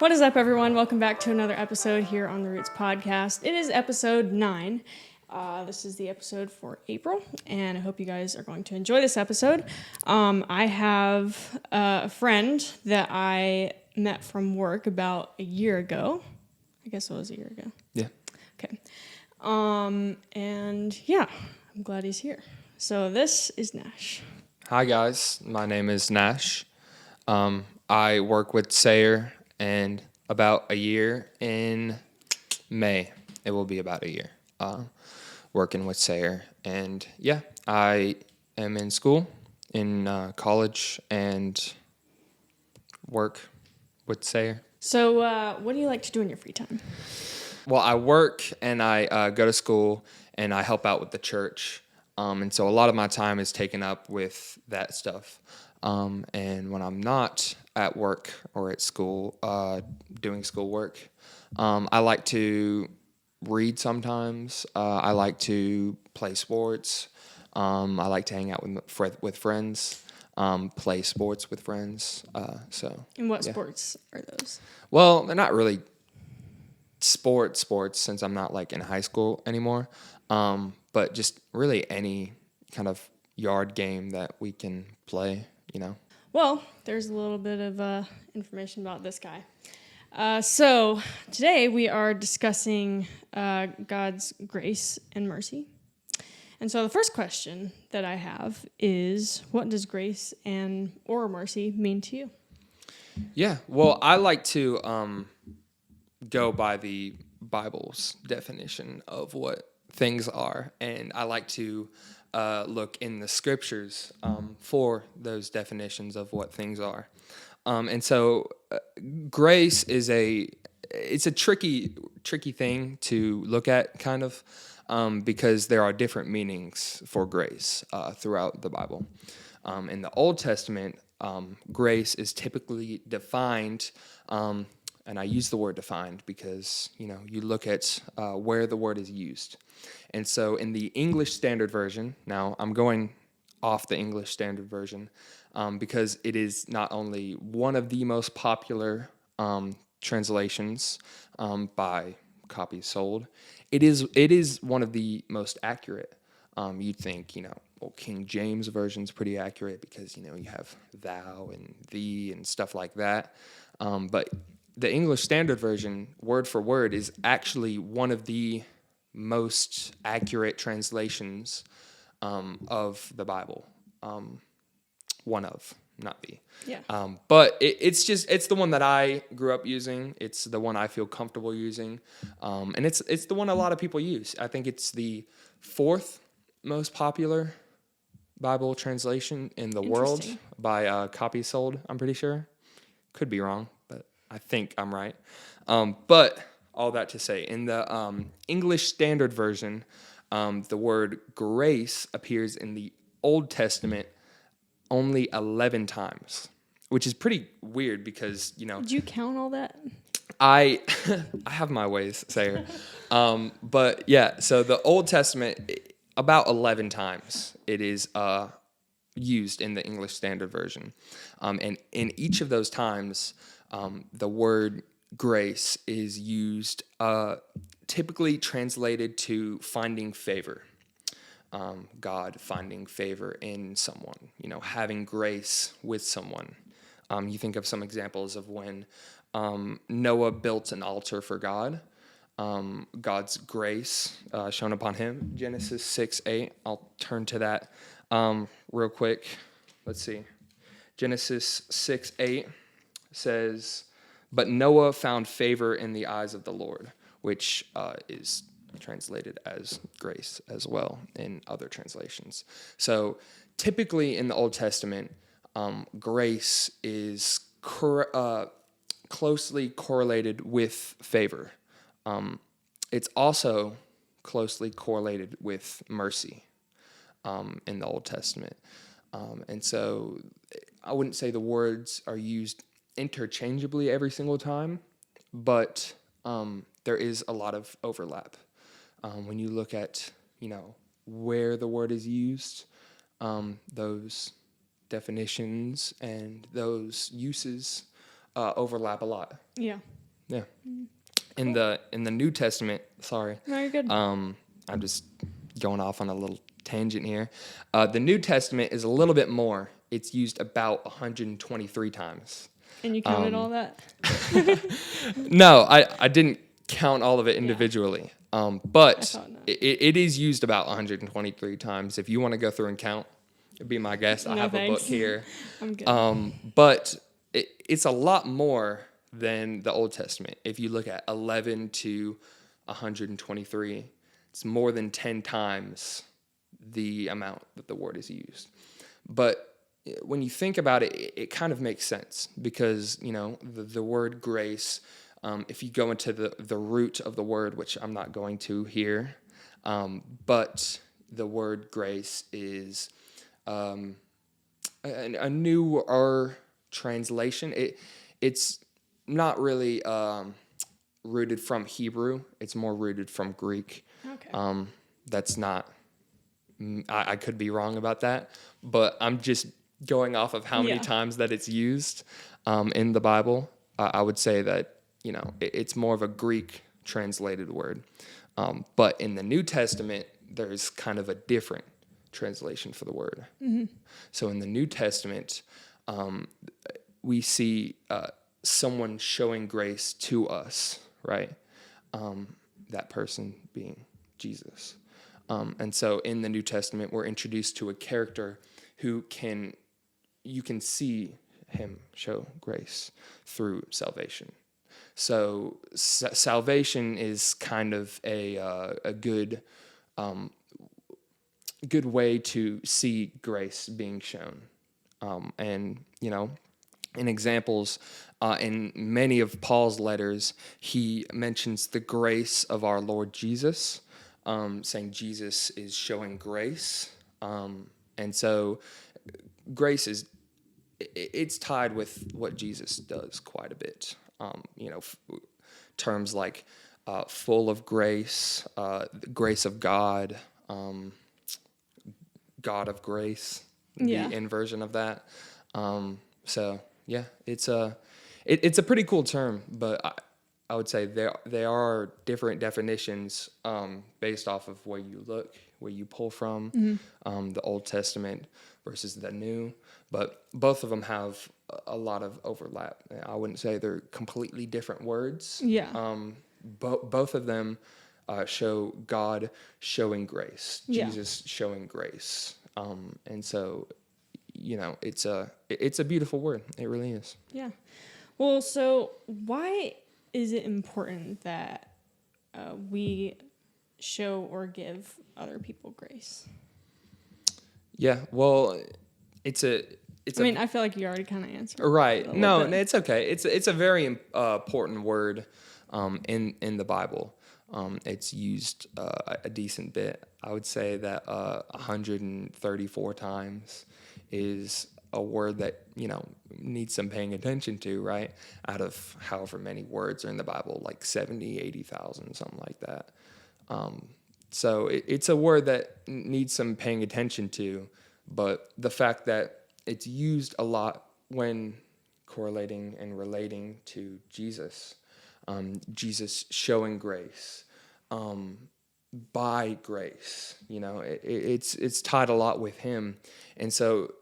What is up, everyone? Welcome back to another episode here on the Roots Podcast. It is episode 9. This is the episode for April, and I hope you guys are going to enjoy this episode. I have a friend that I met from work about a year ago. I guess it was a year ago. Yeah. Okay. And yeah, I'm glad he's here. So this is Nash. Hi, guys. My name is Nash. I work with Sayer, and about a year in May, it will be about a year working with Sayer. And yeah, I am in school, in college, and work with Sayer. So what do you like to do in your free time? Well, I work and I go to school and I help out with the church. And so a lot of my time is taken up with that stuff. And when I'm not at work or at school doing schoolwork, I like to read sometimes. I like to play sports. I like to hang out with friends, play sports with friends. And what sports are those? Well, they're not really sports since I'm not like in high school anymore. But just really any kind of yard game that we can play, you know. Well, there's a little bit of information about this guy. So today we are discussing God's grace and mercy. And so the first question that I have is, what does grace or mercy mean to you? Yeah, well, I like to go by the Bible's definition of what things are, and I like to look in the scriptures for those definitions of what things are. And so grace is it's a tricky thing to look at, kind of, because there are different meanings for grace throughout the Bible. In the Old Testament, grace is typically defined, and I use the word defined because, you look at where the word is used. And so in the English Standard Version, now I'm going off the English Standard Version because it is not only one of the most popular translations by copies sold, it is one of the most accurate. You'd think, King James Version's pretty accurate because, you have thou and thee and stuff like that. But the English Standard Version, word for word, is actually one of the most accurate translations of the Bible. One of, not the. Yeah. But it's the one that I grew up using. It's the one I feel comfortable using, and it's the one a lot of people use. I think it's the 4th most popular Bible translation in the world by copies sold. I'm pretty sure. Could be wrong, but I think I'm right. But all that to say, in the English Standard Version, the word grace appears in the Old Testament only 11 times, which is pretty weird because, Did you count all that? I have my ways, Sayer. But yeah, so the Old Testament, about 11 times it is used in the English Standard Version. And in each of those times, the word grace is used, typically translated to finding favor. God finding favor in someone, having grace with someone. You think of some examples of when Noah built an altar for God. God's grace shown upon him. Genesis 6:8. I'll turn to that real quick. Let's see. Genesis 6:8 says, "But Noah found favor in the eyes of the Lord," which is translated as grace as well in other translations. So typically in the Old Testament, grace is closely correlated with favor. It's also closely correlated with mercy in the Old Testament. And so I wouldn't say the words are used interchangeably every single time, but there is a lot of overlap. When you look at, where the word is used, those definitions and those uses overlap a lot. Yeah. Yeah. In the New Testament, sorry. No, you're good. I'm just going off on a little tangent here. The New Testament is a little bit more. It's used about 123 times. And you counted all that? No, I didn't count all of it individually. But thought not. it is used about 123 times. If you want to go through and count, it'd be my guest. I No, have thanks. a book here. I'm good. But it's a lot more than the Old Testament. If you look at 11 to 123, it's more than 10 times the amount that the word is used. But when you think about it, it kind of makes sense because, the word grace, if you go into the root of the word, which I'm not going to here, but the word grace is a newer translation. It's not really rooted from Hebrew. It's more rooted from Greek. Okay. That's not, I could be wrong about that, but I'm just going off of how many times that it's used in the Bible. I would say that, it's more of a Greek translated word. But in the New Testament, there's kind of a different translation for the word. Mm-hmm. So in the New Testament, we see someone showing grace to us, right? That person being Jesus. And so in the New Testament, we're introduced to a character who you can see him show grace through salvation. So salvation is kind of a good way to see grace being shown. And, in examples, in many of Paul's letters, he mentions the grace of our Lord Jesus, saying Jesus is showing grace. And so grace it's tied with what Jesus does quite a bit. Terms like full of grace, the grace of God, God of grace, the inversion of that. So yeah, it's a pretty cool term, but I would say there are different definitions based off of where you look, where you pull from, the Old Testament versus the New. But both of them have a lot of overlap. I wouldn't say they're completely different words. Yeah. Both of them show God showing grace, Jesus showing grace. And so, it's a beautiful word. It really is. Yeah. Well, so why is it important that we show or give other people grace? Yeah. Well, I feel like you already kind of answered. Right. No, it's okay. It's a very important word in the Bible. It's used a decent bit. I would say that 134 times is a word that, needs some paying attention to, right? Out of however many words are in the Bible, like 70, 80,000, something like that. So it's a word that needs some paying attention to, but the fact that it's used a lot when correlating and relating to Jesus. Jesus showing grace by grace. It's tied a lot with him. And so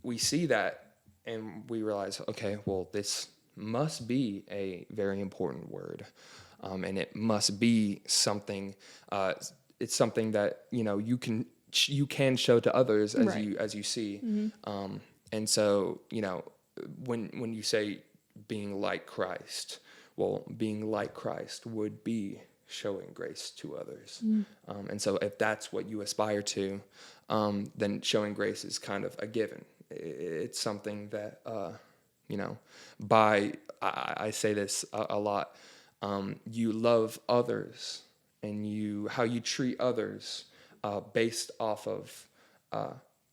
we see that and we realize, okay, well, this must be a very important word. And it must be something, it's something that, you can show to others as you see. Mm-hmm. And so, when you say being like Christ, well, being like Christ would be showing grace to others. Mm-hmm. And so if that's what you aspire to, then showing grace is kind of a given. It's something that, I say this a lot, you love others and how you treat others based off of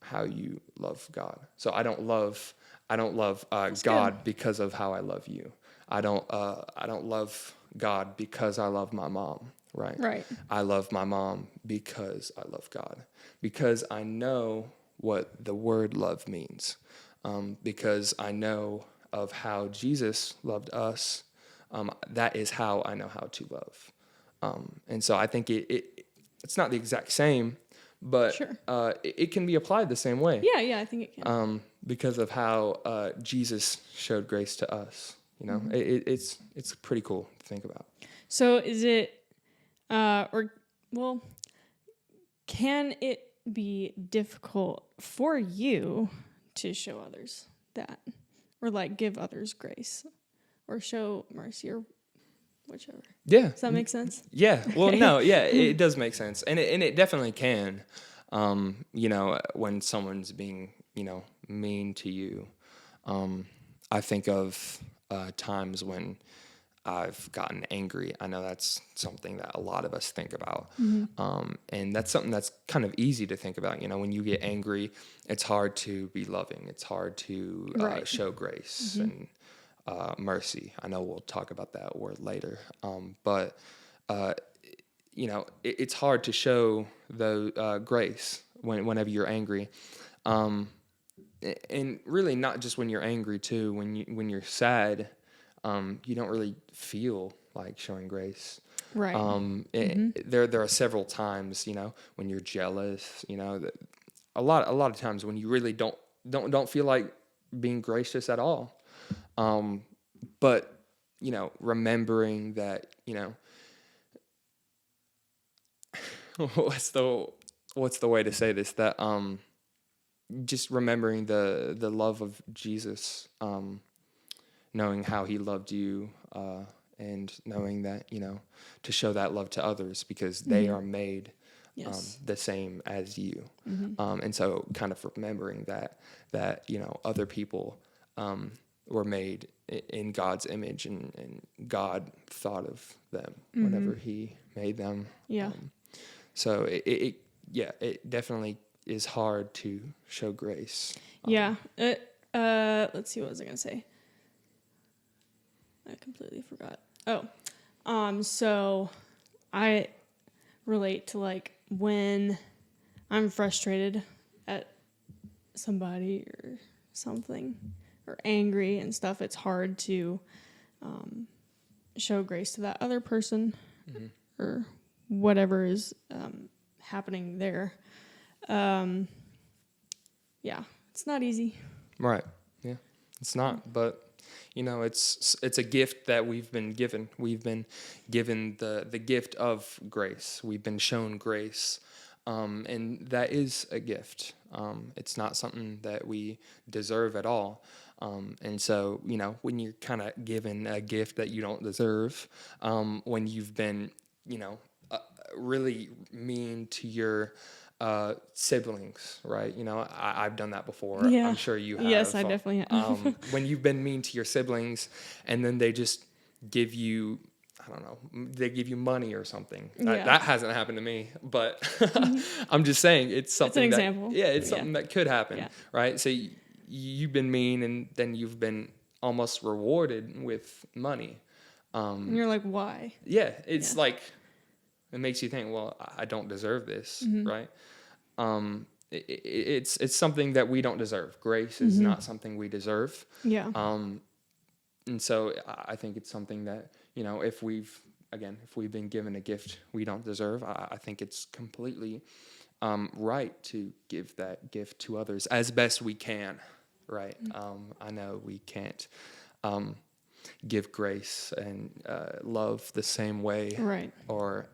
how you love God. So I don't love God good. Because of how I love you. I don't love God because I love my mom, right? Right. I love my mom because I love God, because I know what the word love means, because I know of how Jesus loved us, that is how I know how to love. And so I think it's not the exact same, but Sure. it can be applied the same way. Yeah, I think it can. Because of how Jesus showed grace to us. It's pretty cool to think about. So is it, can it be difficult for you to show others that, or like give others grace, or show mercy, or whichever? Yeah. Does that make sense? Yeah. Well, Okay. no. Yeah, it does make sense, and it definitely can. When someone's being mean to you, I think of times when I've gotten angry. I know that's something that a lot of us think about. And that's something that's kind of easy to think about. When you get angry, it's hard to be loving. It's hard to Right. show grace and mercy. I know we'll talk about that word later. But it's hard to show the grace whenever you're angry. And really not just when you're angry too. When you're sad, you don't really feel like showing grace. Right. There are several times, when you're jealous, that a lot of times when you really don't feel like being gracious at all. But remembering that, what's the way to say this? That just remembering the love of Jesus, knowing how he loved you, and knowing that, to show that love to others because they are made Yes. the same as you. And so kind of remembering that other people were made in God's image, and God thought of them whenever he made them. Yeah. So it definitely is hard to show grace. Yeah. Let's see, what was I gonna say? I completely forgot. So I relate to like when I'm frustrated at somebody or something, or angry and stuff. It's hard to show grace to that other person or whatever is happening there. Yeah, it's not easy. Right. Yeah. It's not, but it's a gift that we've been given. We've been given the gift of grace. We've been shown grace. And that is a gift. It's not something that we deserve at all. And so, when you're kind of given a gift that you don't deserve, when you've been, really mean to your siblings, right? I've done that before. Yeah. I'm sure you have. Yes, I definitely have. When you've been mean to your siblings and then they just give you, I don't know, they give you money or something. Yeah. That hasn't happened to me, but I'm just saying it's something It's an example. it's something that could happen, right? So you've been mean and then you've been almost rewarded with money. And you're like, why? Yeah, it's like, it makes you think, well, I don't deserve this, right? It's something that we don't deserve. Grace is not something we deserve. Yeah. And so I think it's something that, if we've been given a gift we don't deserve, I think it's completely right to give that gift to others as best we can, right? I know we can't give grace and love the same way, Right. or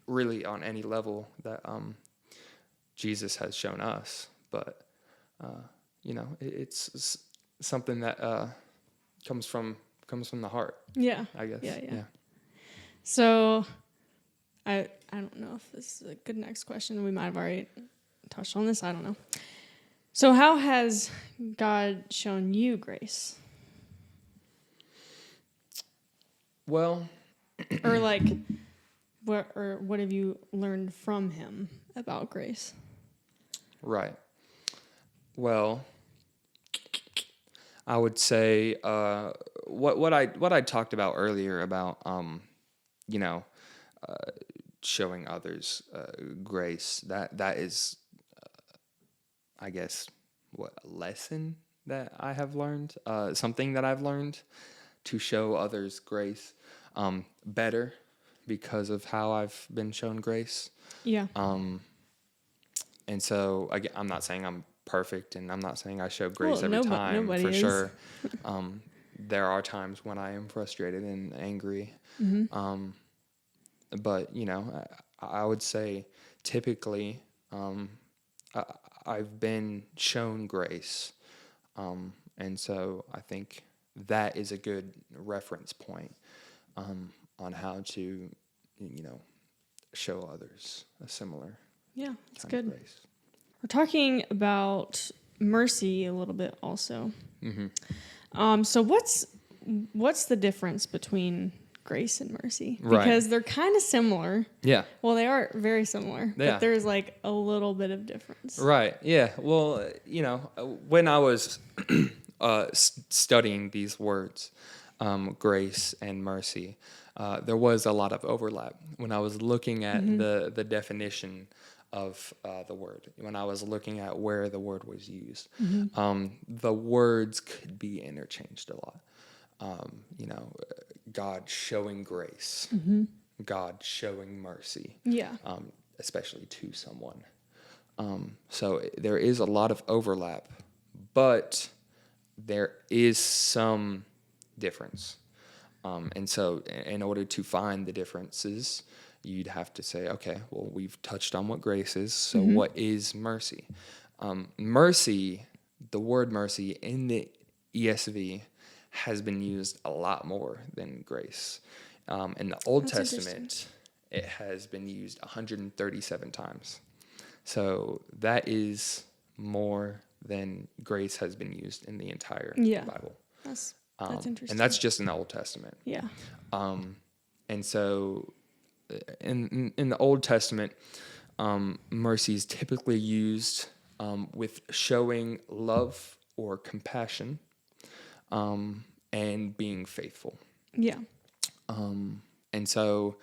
really on any level that Jesus has shown us. But, it's something that comes from the heart. Yeah. I guess. Yeah. So I don't know if this is a good next question. We might have already touched on this. I don't know. So how has God shown you grace? Well, Or like what have you learned from him about grace? right. Well, I would say what I talked about earlier about showing others grace, that is I guess a lesson that I have learned, something that I've learned to show others grace better because of how I've been shown grace. Yeah. And so, again, I'm not saying I'm perfect, and I'm not saying I show grace Well, every time, nobody for is. sure. There are times when I am frustrated and angry. But, I would say typically I've been shown grace. And so I think that is a good reference point on how to, show others a similar Yeah, it's kind good. of grace. We're talking about mercy a little bit also. So what's the difference between grace and mercy? Right. Because they're kind of similar. Yeah. Well, they are very similar, Yeah. but there's like a little bit of difference. Right. Yeah. Well, when I was studying these words, grace and mercy, there was a lot of overlap when I was looking at the definition of the word. When I was looking at where the word was used, the words could be interchanged a lot. God showing grace, God showing mercy, Yeah. especially to someone. So there is a lot of overlap, but there is some difference. And so in order to find the differences, you'd have to say, okay, well, we've touched on what grace is. So what is mercy? Mercy, the word mercy in the ESV has been used a lot more than grace. In the Old That's Testament, it has been used 137 times. So that is more than grace has been used in the entire Bible. That's interesting. And that's just in the Old Testament. Yeah. And so in the Old Testament, mercy is typically used with showing love or compassion and being faithful. Yeah. And so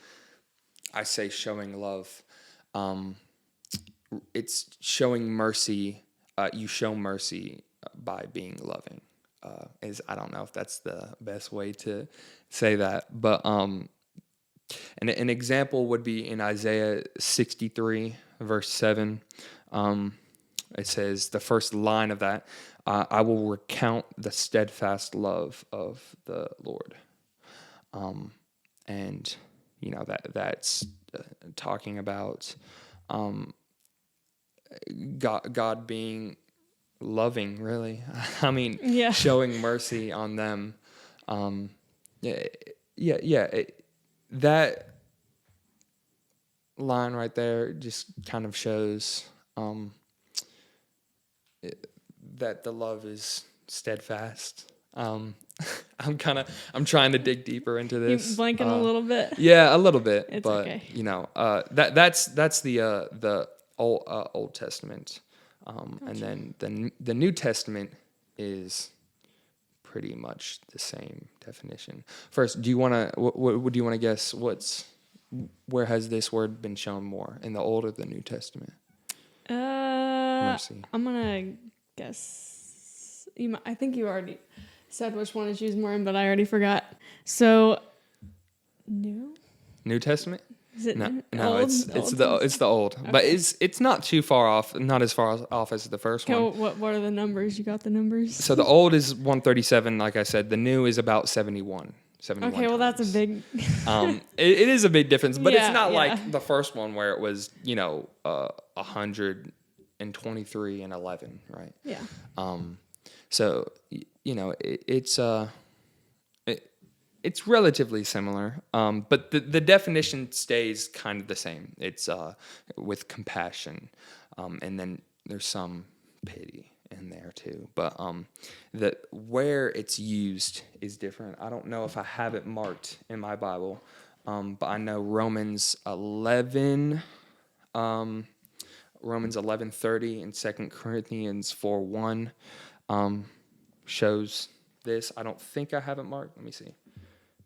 I say showing love. It's showing mercy. You show mercy by being loving. I don't know if that's the best way to say that, but an example would be in Isaiah 63 verse 7. It says, the first line of that, I will recount the steadfast love of the Lord. And that's talking about God being loving, really. I mean, showing mercy on them. That line right there just kind of shows that the love is steadfast. I'm trying to dig deeper into this. You blanking a little bit? Yeah, a little bit. It's but okay. That's the Old Testament. Gotcha. And then the New Testament is pretty much the same definition. First, do you want to what do you want to guess where has this word been shown more, in the Old or the New Testament? Mercy. I'm gonna guess. I think you already said which one is used more in, but I already forgot. So, New Testament? Is it no? Old? It's the Old, okay. But it's not too far off. Not as far off as the first one. What are the numbers? You got the numbers? So the Old is 137, like I said. The New is about 71. Okay, well that's a big. It is a big difference, but it's not like the first one where it was 123 and 11, right? Yeah. So it's relatively similar, but the definition stays kind of the same. It's with compassion, and then there's some pity in there too. But where it's used is different. I don't know if I have it marked in my Bible, but I know Romans 11. Romans 11:30 and 2 Corinthians 4:1 shows this. I don't think I have it marked. Let me see.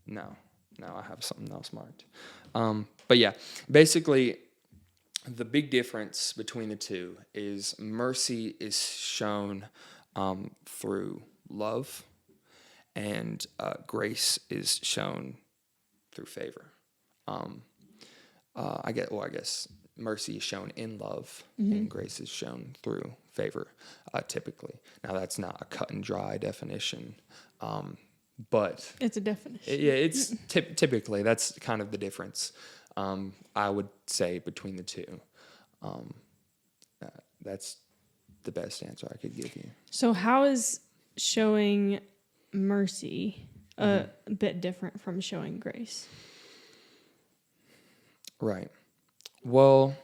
No, I have something else marked. But yeah, basically, the big difference between the two is mercy is shown through love, and grace is shown through favor. I guess mercy is shown in love, and grace is shown through favor, typically. Now, that's not a cut and dry definition, but It's a definition. yeah, it's typically that's kind of the difference. I would say between the two. That's the best answer I could give you. So how is showing mercy a bit different from showing grace? Right. Well,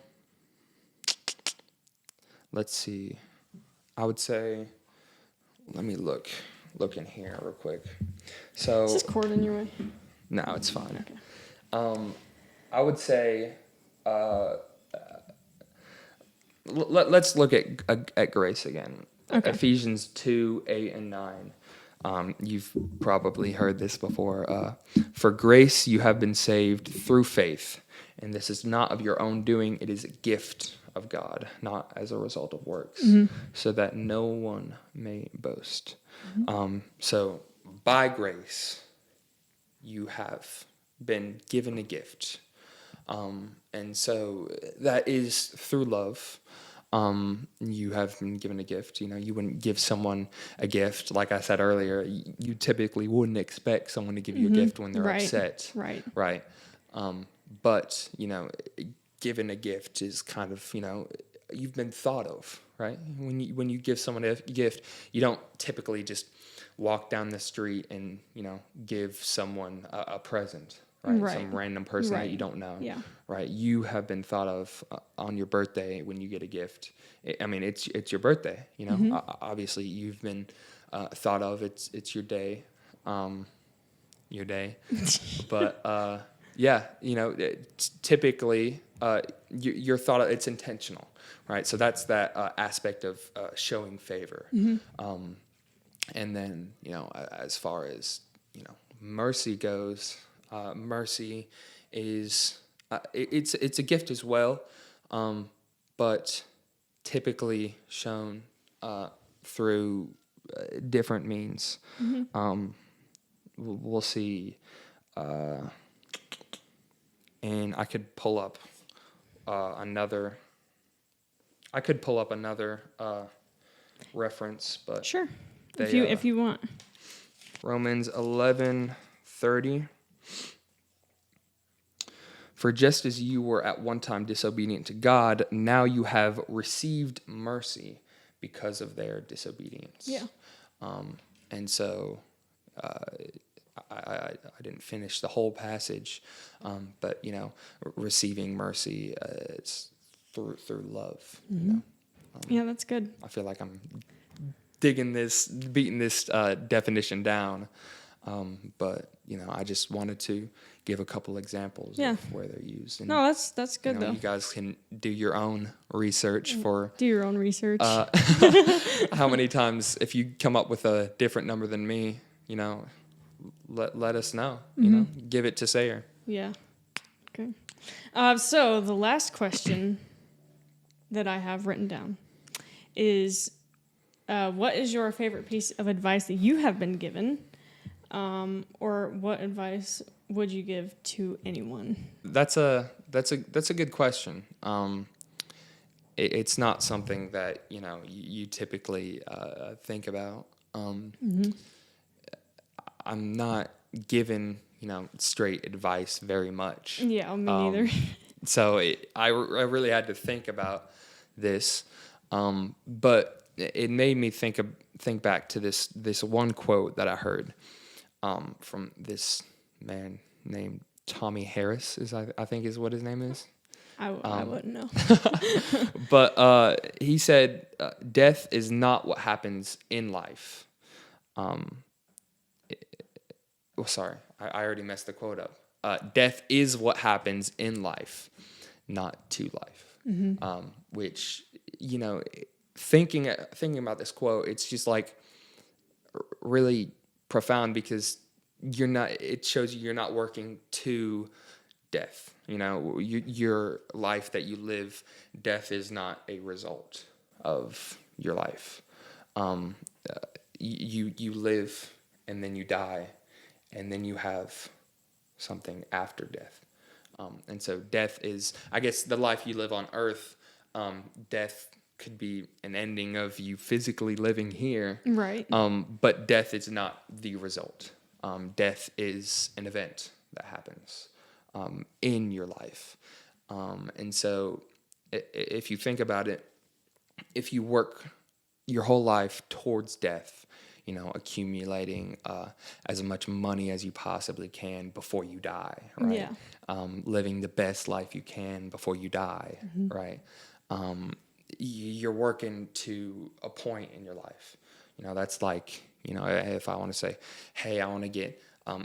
let's see. I would say, let me look in here real quick. So Is this cord in your way? no, it's fine. Okay. I would say, let's look at grace again. Okay. Ephesians 2:8-9. You've probably heard this before. For grace you have been saved through faith, and this is not of your own doing; it is a gift of God, not as a result of works, so that no one may boast. So by grace, you have been given a gift. And so that is through love. You have been given a gift. You wouldn't give someone a gift. Like I said earlier, you typically wouldn't expect someone to give you a gift when they're upset. Right. But, given a gift is kind of, you've been thought of, right? When you give someone a gift, you don't typically just walk down the street and, give someone a present. Right. Some random person that you don't know. Yeah. Right. You have been thought of on your birthday when you get a gift. It's your birthday. Obviously, you've been thought of. It's your day. Your day. But yeah, typically you're thought of. It's intentional, right? So that's that aspect of showing favor. And then as far as mercy goes. Mercy is it's a gift as well, but typically shown through different means. We'll see, and I could pull up another. I could pull up another reference, but Sure, if you want. Romans 11:30. For just as you were at one time disobedient to God, now you have received mercy because of their disobedience. Yeah. And so I didn't finish the whole passage, but receiving mercy is through love. Yeah, that's good. I feel like I'm beating this definition down, but I just wanted to give a couple examples of where they're used. And, no, that's good though. You guys can do your own research Do your own research. How many times, if you come up with a different number than me, let us know. Give it to Sayer. Yeah. Okay. So the last question that I have written down is, what is your favorite piece of advice that you have been given? Or what advice would you give to anyone? That's a good question. It's not something that you typically think about. I'm not given straight advice very much. Yeah, me neither. So I really had to think about this, but it made me think back to this one quote that I heard from this man named Tommy Harris, I think is what his name is. I wouldn't know. But he said, death is not what happens in life. Sorry, I already messed the quote up. Death is what happens in life, not to life. Which, thinking about this quote, it's just like really profound, because it shows you're not working to death. Your life that you live, death is not a result of your life. You live and then you die, and then you have something after death. And so death is, I guess, the life you live on earth. Death could be an ending of you physically living here. Right. But death is not the result. Death is an event that happens in your life. And so if you think about it, if you work your whole life towards death, accumulating as much money as you possibly can before you die, right? Yeah. Living the best life you can before you die, right? You're working to a point in your life. That's like, if I want to say, hey, I want to get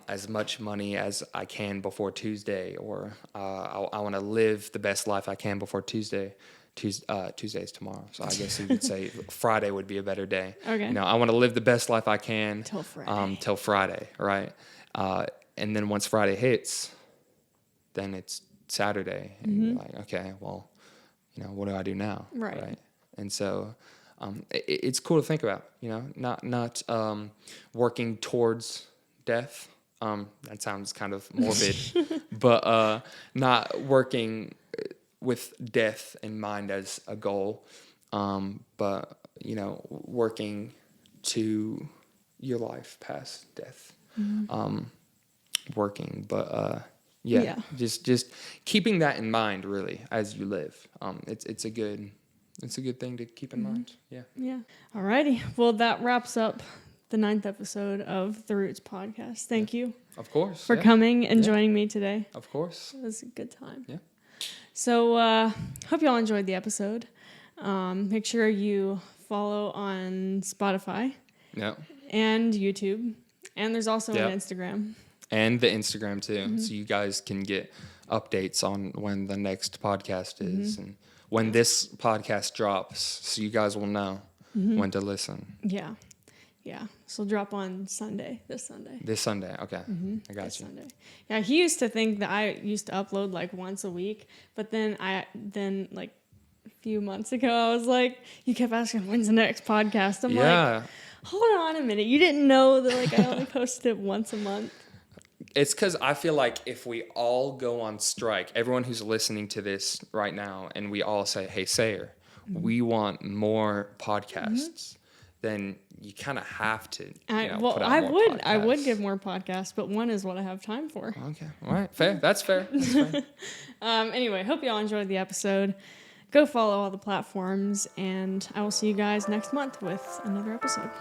as much money as I can before Tuesday, or I want to live the best life I can before Tuesday. Tuesday's tomorrow, so I guess you could say Friday would be a better day. Okay. I want to live the best life I can till Friday, right? And then once Friday hits, then it's Saturday, and you're like, okay, well, what do I do now? Right. And so it's cool to think about, not working towards death. That sounds kind of morbid, but not working with death in mind as a goal, but working to your life past death, working, but just keeping that in mind really as you live. It's a good thing to keep in mind. Yeah. Alrighty. Well, that wraps up the 9th episode of the Roots podcast. Thank you, of course, for coming and joining me today. Of course, it was a good time. Yeah. So, hope you all enjoyed the episode. Make sure you follow on Spotify. And YouTube. And there's also an Instagram. And the Instagram too. So you guys can get updates on when the next podcast is and when this podcast drops, so you guys will know when to listen. Yeah. So drop on this Sunday. This Sunday, okay. I got you. Sunday. Yeah, he used to think that I used to upload like once a week, but then like a few months ago, I was like, you kept asking, when's the next podcast? I'm like, hold on a minute. You didn't know that like I only posted it once a month? It's because I feel like if we all go on strike, everyone who's listening to this right now, and we all say, hey, Sayer, we want more podcasts, then you kind of have to put out more podcasts. I would give more podcasts, but one is what I have time for. Okay. All right. Fair. That's fair. Anyway, hope you all enjoyed the episode. Go follow all the platforms, and I will see you guys next month with another episode.